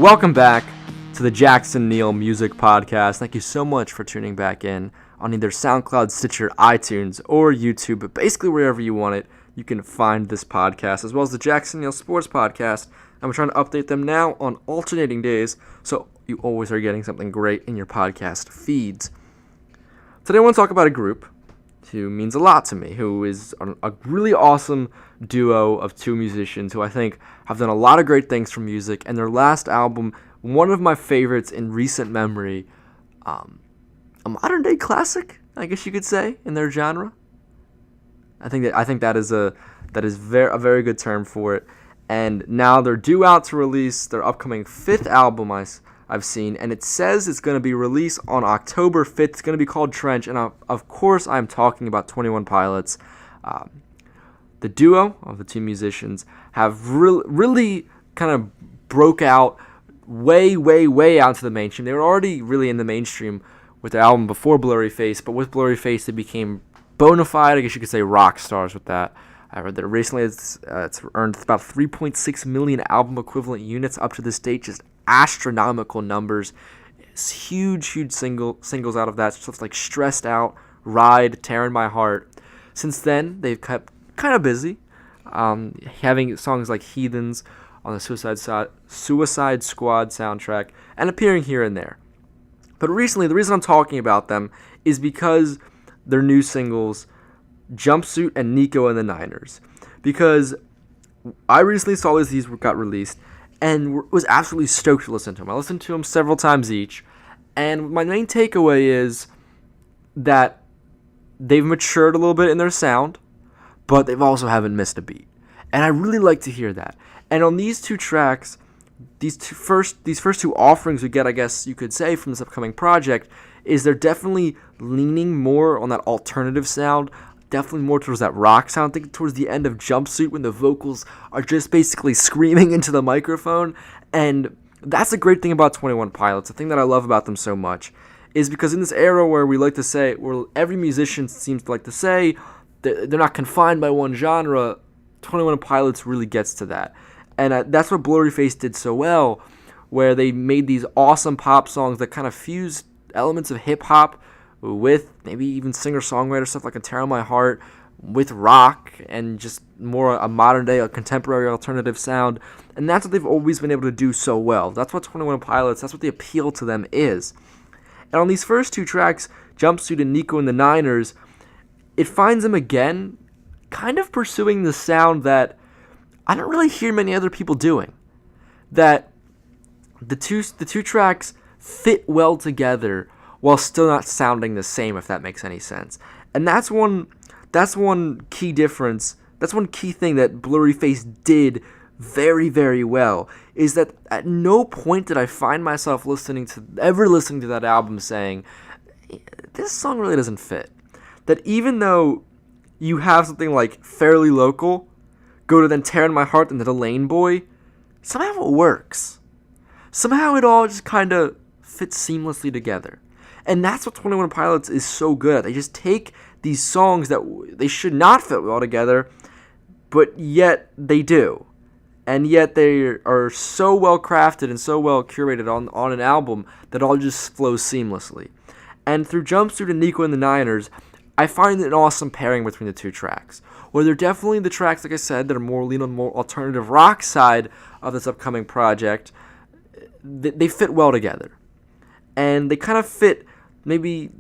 Welcome back to the Jackson Neill Music Podcast. Thank you so much for tuning back in on either SoundCloud, Stitcher, iTunes, or YouTube, but basically wherever you want it, you can find this podcast, as well as the Jackson Neill Sports Podcast. And we're trying to update them now on alternating days, so you always are getting something great in your podcast feeds. Today I want to talk about a group who means a lot to me, who is a really awesome duo of two musicians who I think have done a lot of great things for music, and their last album, one of my favorites in recent memory, a modern day classic, I guess you could say, in their genre. I think that is a very good term for it. And now they're due out to release their upcoming fifth album I've seen, and it says it's going to be released on October 5th. It's going to be called Trench, and of course I'm talking about 21 Pilots. The duo of the two musicians have really kind of broke out way out to the mainstream. They were already really in the mainstream with their album before Blurry Face, but with Blurry Face they became bona fide, I guess you could say, rock stars with that. I read that recently it's earned about 3.6 million album equivalent units up to this date, just astronomical numbers. It's huge singles out of that, stuff like Stressed Out, Ride, Tearing My Heart. Since then, they've kept kind of busy, having songs like Heathens on the Suicide Squad soundtrack, and appearing here and there. But recently, the reason I'm talking about them is because their new singles, Jumpsuit and Nico and the Niners, because I recently saw these got released and was absolutely stoked to listen to them. I listened to them several times each, and my main takeaway is that they've matured a little bit in their sound, but they've also haven't missed a beat, and I really like to hear that. And on these two tracks, these first two offerings we get, I guess you could say, from this upcoming project, is they're definitely leaning more on that alternative sound, definitely more towards that rock sound. I think towards the end of Jumpsuit, when the vocals are just basically screaming into the microphone. And that's the great thing about 21 Pilots. The thing that I love about them so much is because in this era where we like to say, where every musician seems to like to say they're not confined by one genre, 21 Pilots really gets to that. And that's what Blurry Face did so well, where they made these awesome pop songs that kind of fused elements of hip-hop with maybe even singer-songwriter stuff like a Tear My Heart, with rock and just more a modern-day, a contemporary alternative sound. And that's what they've always been able to do so well. That's what 21 Pilots, that's what the appeal to them is. And on these first two tracks, Jumpsuit and Nico and the Niners, it finds them again kind of pursuing the sound that I don't really hear many other people doing. That the two tracks fit well together while still not sounding the same, if that makes any sense. And that's one key difference. That's one key thing that Blurry Face did very well, is that at no point did I find myself listening to that album saying, this song really doesn't fit. That even though you have something like Fairly Local, go to then Tearing My Heart and the Lane Boy, somehow it works. Somehow it all just kind of fits seamlessly together. And that's what 21 Pilots is so good at. They just take these songs that they should not fit well together, but yet they do. And yet they are so well crafted and so well curated on an album that all just flows seamlessly. And through Jumpsuit and Nico and the Niners, I find an awesome pairing between the two tracks, where they're definitely the tracks, like I said, that are more lean on more alternative rock side of this upcoming project. They fit well together. And they kind of fit maybe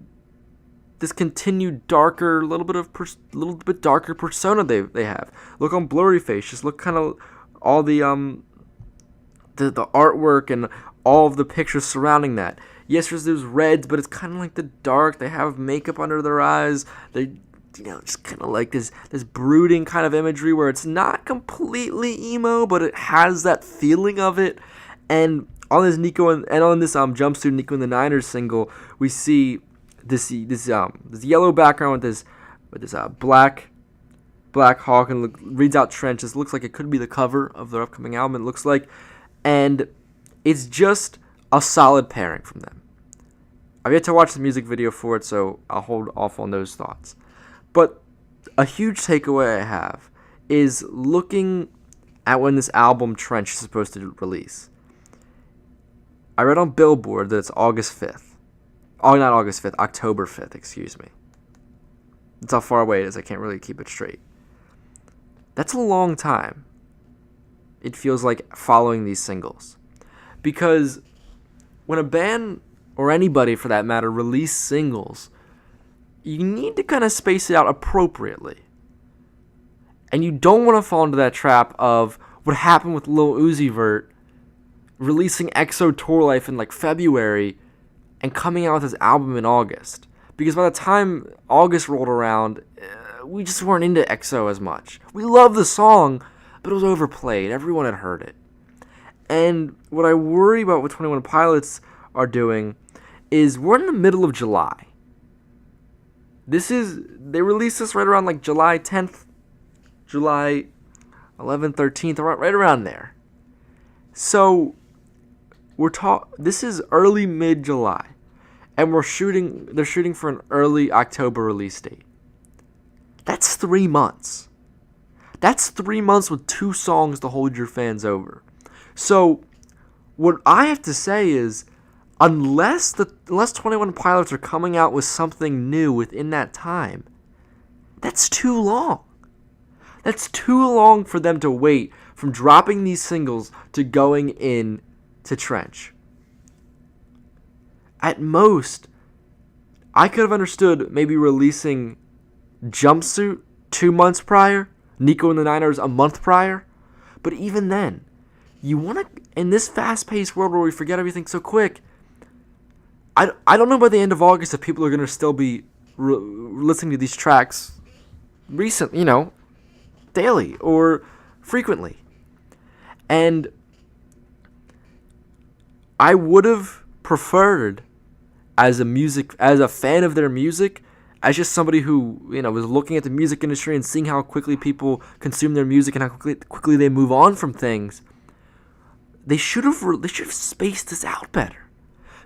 this continued darker, little bit darker persona they have. Look on Blurry Face, just look kind of all the artwork and all of the pictures surrounding that. Yes, there's reds, but it's kind of like the dark. They have makeup under their eyes. They, just kind of like this brooding kind of imagery where it's not completely emo, but it has that feeling of it. And on this Nico and on this Jumpsuit Nico and the Niners single, we see this yellow background with this black hawk and reads out Trench. This looks like it could be the cover of their upcoming album. It looks like, and it's just a solid pairing from them. I've yet to watch the music video for it, so I'll hold off on those thoughts. But a huge takeaway I have is looking at when this album Trench is supposed to release. I read on Billboard that it's August 5th. Oh, not August 5th, October 5th, excuse me. That's how far away it is. I can't really keep it straight. That's a long time. It feels like following these singles. Because when a band, or anybody for that matter, release singles, you need to kind of space it out appropriately. And you don't want to fall into that trap of what happened with Lil Uzi Vert releasing EXO Tour Life in like February and coming out with his album in August. Because by the time August rolled around, we just weren't into EXO as much. We loved the song, but it was overplayed. Everyone had heard it. And what I worry about what 21 Pilots are doing is we're in the middle of July. They released this right around like July 10th, July 11th, 13th, right around there. So this is early mid-July, and they're shooting for an early October release date. That's 3 months. That's 3 months with 2 songs to hold your fans over. So what I have to say is, unless 21 Pilots are coming out with something new within that time, that's too long. That's too long for them to wait from dropping these singles to going in to Trench. At most, I could have understood maybe releasing Jumpsuit 2 months prior, Nico and the Niners a month prior, but even then, you want to, in this fast-paced world where we forget everything so quick, I don't know by the end of August if people are going to still be listening to these tracks daily or frequently. And I would have preferred, as a fan of their music, as just somebody who was looking at the music industry and seeing how quickly people consume their music and how quickly they move on from things, they should have spaced this out better.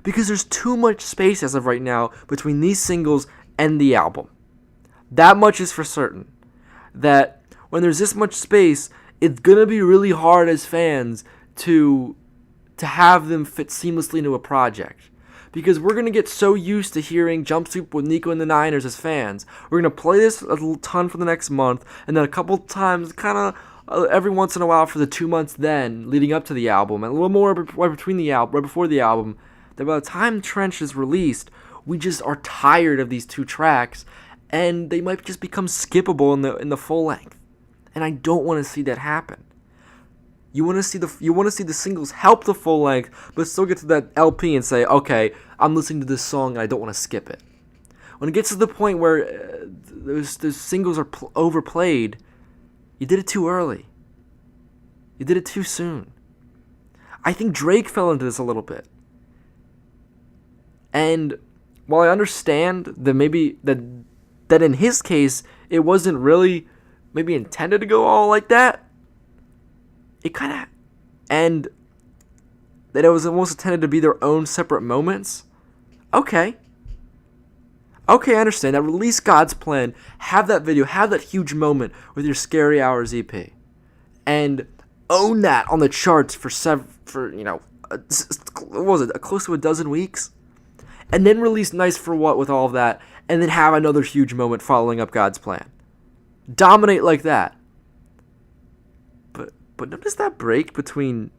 Because there's too much space as of right now between these singles and the album. That much is for certain. That when there's this much space, it's going to be really hard as fans to have them fit seamlessly into a project. Because we're going to get so used to hearing Jumpsuit with Nico and the Niners as fans. We're going to play this a little ton for the next month, and then a couple times, kind of every once in a while for the 2 months then, leading up to the album, and a little more right before the album, that by the time Trench is released, we just are tired of these 2 tracks, and they might just become skippable in the full length. And I don't want to see that happen. You want to see the singles help the full length, but still get to that LP and say, okay, I'm listening to this song and I don't want to skip it. When it gets to the point where those singles are overplayed, you did it too early. You did it too soon. I think Drake fell into this a little bit. And while I understand that maybe that in his case it wasn't really maybe intended to go all like that, it kind of, and that it was almost intended to be their own separate moments. Okay, I understand that. Release God's Plan, have that video, have that huge moment with your Scary Hours EP, and own that on the charts for what was it, close to a dozen weeks, and then release Nice for What with all of that, and then have another huge moment following up God's Plan. Dominate like that. But notice that break between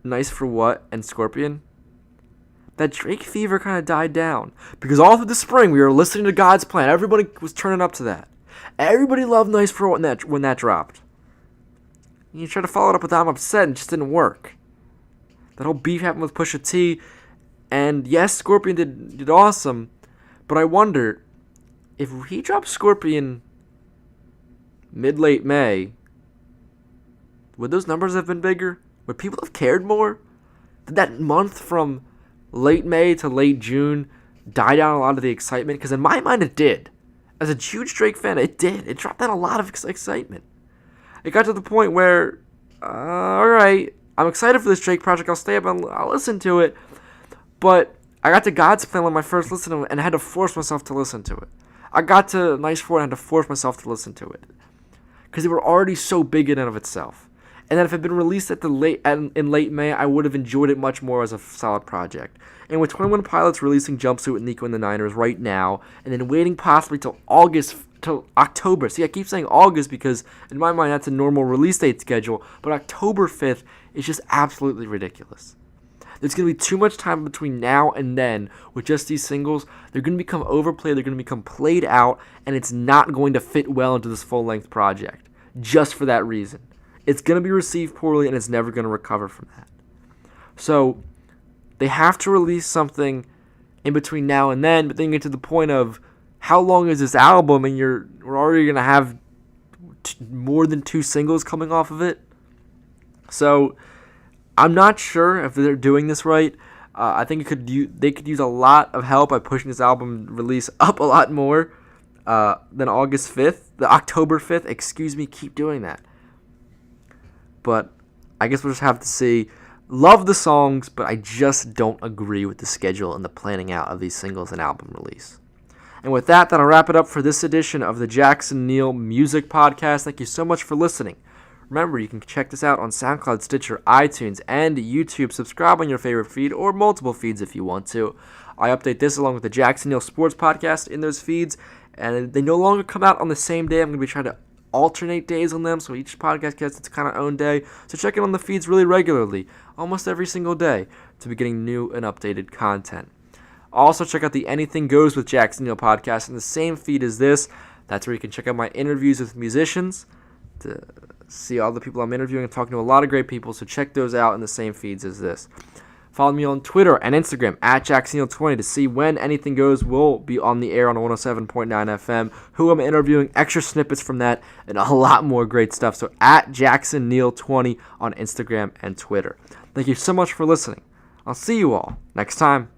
Nice for What and Scorpion? That Drake fever kind of died down. Because all through the spring, we were listening to God's Plan. Everybody was turning up to that. Everybody loved Nice for What when that dropped. And you tried to follow it up with I'm Upset and it just didn't work. That whole beef happened with Pusha T. And yes, Scorpion did awesome. But I wonder, if he dropped Scorpion mid-late May, would those numbers have been bigger? Would people have cared more? Did that month from late May to late June die down a lot of the excitement? Because in my mind it did. As a huge Drake fan, it did. It dropped down a lot of excitement. It got to the point where, alright, I'm excited for this Drake project. I'll stay up and I'll listen to it. But I got to God's Plan on my first listen to it and I had to force myself to listen to it. I got to Nice for What and I had to force myself to listen to it. Because they were already so big in and of itself. And then if it had been released in late May, I would have enjoyed it much more as a solid project. And with 21 Pilots releasing Jumpsuit with Nico and the Niners right now, and then waiting possibly till October. See, I keep saying August because in my mind that's a normal release date schedule, but October 5th is just absolutely ridiculous. There's going to be too much time between now and then with just these singles. They're going to become overplayed, they're going to become played out, and it's not going to fit well into this full-length project, just for that reason. It's going to be received poorly, and it's never going to recover from that. So, they have to release something in between now and then, but then you get to the point of, how long is this album, and we're already going to have more than 2 singles coming off of it? So, I'm not sure if they're doing this right. I think they could use a lot of help by pushing this album release up a lot more than August 5th. The October 5th, keep doing that. But I guess we'll just have to see. Love the songs, but I just don't agree with the schedule and the planning out of these singles and album release. And with that, that'll wrap it up for this edition of the Jackson Neill Music Podcast. Thank you so much for listening. Remember, you can check this out on SoundCloud, Stitcher, iTunes, and YouTube. Subscribe on your favorite feed or multiple feeds if you want to. I update this along with the Jackson Neill Sports Podcast in those feeds, and they no longer come out on the same day. I'm going to be trying to alternate days on them, so each podcast gets its kind of own day. So check in on the feeds really regularly, almost every single day, to be getting new and updated content. Also, check out the Anything Goes with Jackson Neill podcast in the same feed as this. That's where you can check out my interviews with musicians, to see all the people I'm interviewing and talking to a lot of great people, so check those out in the same feeds as this. Follow me on Twitter and Instagram at JacksonNeill20 to see when Anything Goes will be on the air on 107.9 FM, who I'm interviewing, extra snippets from that, and a lot more great stuff. So at JacksonNeill20 on Instagram and Twitter. Thank you so much for listening. I'll see you all next time.